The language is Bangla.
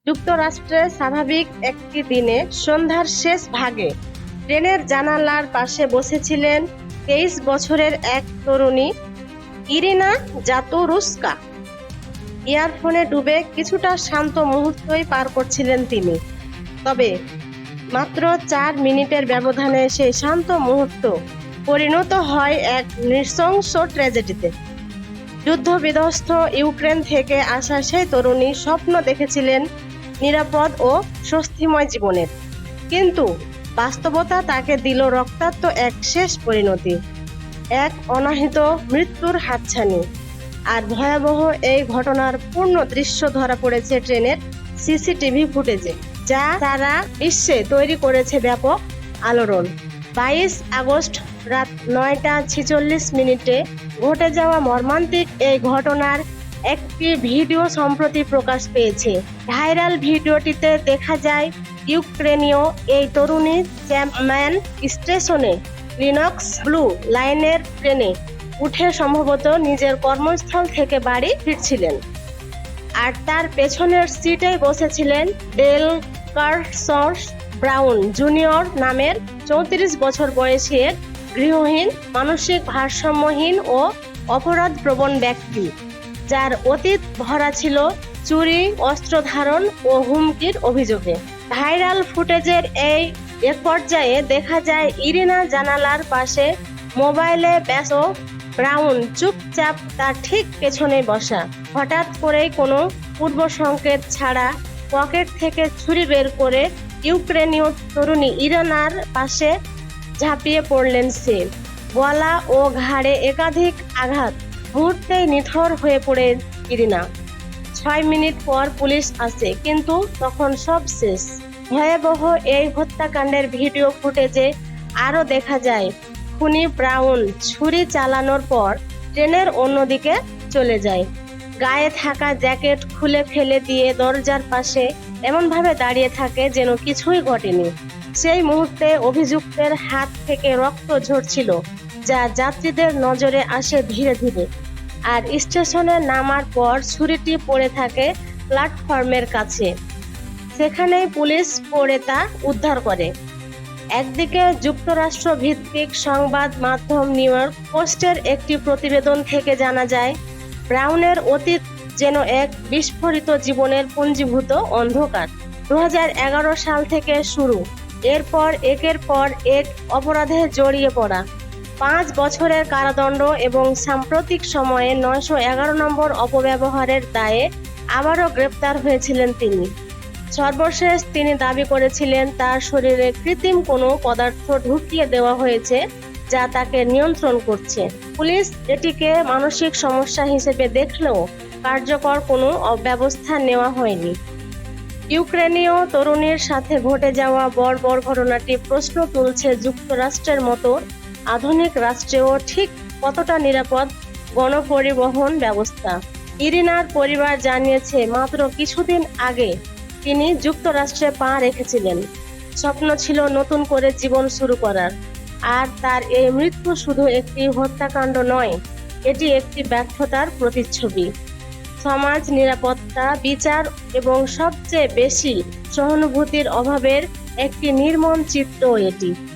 যুক্তরাষ্ট্রে স্বাভাবিক একটি দিনে সন্ধ্যার শেষ ভাগে ট্রেনের জানালার পাশে বসেছিলেন 23 বছরের এক তরুণী ইরিনা জাতুরুস্কা। ইয়ারফোনে ডুবে কিছুটা শান্ত মুহূর্তই পার করছিলেন তিনি। তবে মাত্র 4 মিনিটের ব্যবধানে সেই শান্ত মুহূর্ত পরিণত হয় এক নৃশংস ট্র্যাজেডিতে। যুদ্ধবিধ্বস্ত ইউক্রেন থেকে আসা সেই তরুণী স্বপ্ন দেখেছিলেন নিরাপদ ও স্বস্তিময় জীবনের, কিন্তু বাস্তবতা তাকে দিল রক্তাক্ত এক শেষ পরিণতি, এক অনাহিত মৃত্যুর হাতছানি। আর ভয়াবহ এই ঘটনার পূর্ণ দৃশ্য ধরা পড়েছে ট্রেনের সিসিটিভি ফুটেজে, যা সারা বিশ্বে তৈরি করেছে ব্যাপক আলোড়ন। 22 আগস্ট রাত 9টা 46 ঘটে যাওয়া মর্মান্তিক এই ঘটনার একটি ভিডিও সম্প্রতি প্রকাশ পেয়েছে। ভাইরাল ভিডিওটিতে দেখা যায় ইউক্রেনীয় এই তরুণী চ্যাম্পম্যান স্টেশনে লিনক্স ব্লু লাইনের ট্রেনে উঠে সম্ভবত নিজের কর্মস্থল থেকে বাড়ি ফিরছিলেন। আর তার পেছনের সিটে বসেছিলেন ডেল কার্সস ব্রাউন জুনিয়র নামের 34 বছর বয়সী এক গৃহহীন, মানসিক ভারসাম্যহীন ও অপরাধপ্রবণ ব্যক্তি, যার অতীত ভরা ছিল চুরি, অস্ত্র ধারণ ও হুমকির অভিযোগে। ভাইরাল ফুটেজের এই এক পর্যায়ে দেখা যায় ইরিনা জানালার পাশে মোবাইলে ব্যস্ত, ব্রাউন চুপচাপ তার ঠিক পেছনে বসা। হঠাৎ করেই কোনো পূর্ব সংকেত ছাড়া পকেট থেকে ছুরি বের করে ইউক্রেনীয় তরুণী ইরিনার পাশে ঝাঁপিয়ে পড়লেন সে। গলা ও ঘাড়ে একাধিক আঘাত, মুহূর্তেই নিথর হয়ে পড়ে ইরিনা। 6 মিনিট পর পুলিশ আসে, কিন্তু তখন সব শেষ। ভয়াবহ এই হত্যাকাণ্ডের ভিডিও ফুটেজে আরও দেখা যায় খুনি ব্রাউন ছুরি চালানোর পর ট্রেনের অন্যদিকে চলে যায়। গায়ে থাকা জ্যাকেট খুলে ফেলে দিয়ে দরজার পাশে এমনভাবে দাঁড়িয়ে থাকে যেন কিছুই ঘটেনি। সেই মুহূর্তে অভিযুক্তের হাত থেকে রক্ত ঝরছিল, যা যাত্রীদের নজরে আসে ধীরে ধীরে। আর স্টেশনে নামার পর ছুরিটি পড়ে থাকে প্ল্যাটফর্মের কাছে। সেখানেই পুলিশ পড়ে তা উদ্ধার করে। একদিকে যুক্তরাষ্ট্র ভিত্তিক সংবাদ মাধ্যম নিউ ইয়র্ক পোস্টের একটি প্রতিবেদন থেকে জানা যায়, ব্রাউনের অতীত যেন এক বিস্ফোরিত জীবনের পুঞ্জীভূত অন্ধকার। 2011 সাল থেকে শুরু, এরপর একের পর এক অপরাধে জড়িয়ে পড়া, 5 বছরের কারাদণ্ড এবং সাম্প্রতিক সময়ে 911 নম্বর অপব্যবহারের দায়ে আবারও গ্রেপ্তার হয়েছিলেন তিনি। সর্বশেষ তিনি দাবি করেছিলেন তার শরীরে কৃত্রিম কোনো পদার্থ ঢুকিয়ে দেওয়া হয়েছে, যা তাকে নিয়ন্ত্রণ করছে। পুলিশ এটিকে মানসিক সমস্যা হিসেবে দেখলেও কার্যকর কোনো ব্যবস্থা নেওয়া হয়নি। ইউক্রেনীয় তরুণীর সাথে ঘটে যাওয়া বর্বর ঘটনাটি প্রশ্ন তুলছে যুক্তরাষ্ট্রের মতো আধুনিক রাষ্ট্রেও ঠিক কতটা নিরাপদ গণপরিবহন ব্যবস্থা। ইরিনার পরিবার জানিয়েছে মাত্র কিছুদিন আগে তিনি যুক্তরাষ্ট্রে পা রেখেছিলেন। স্বপ্ন ছিল নতুন করে জীবন শুরু করার। আর তার এই মৃত্যু শুধু একটি হত্যাকাণ্ড নয়, এটি একটি ব্যর্থতার প্রতিচ্ছবি। সমাজ, নিরাপত্তা, বিচার এবং সবচেয়ে বেশি সহানুভূতির অভাবের একটি নির্মম চিত্র এটি।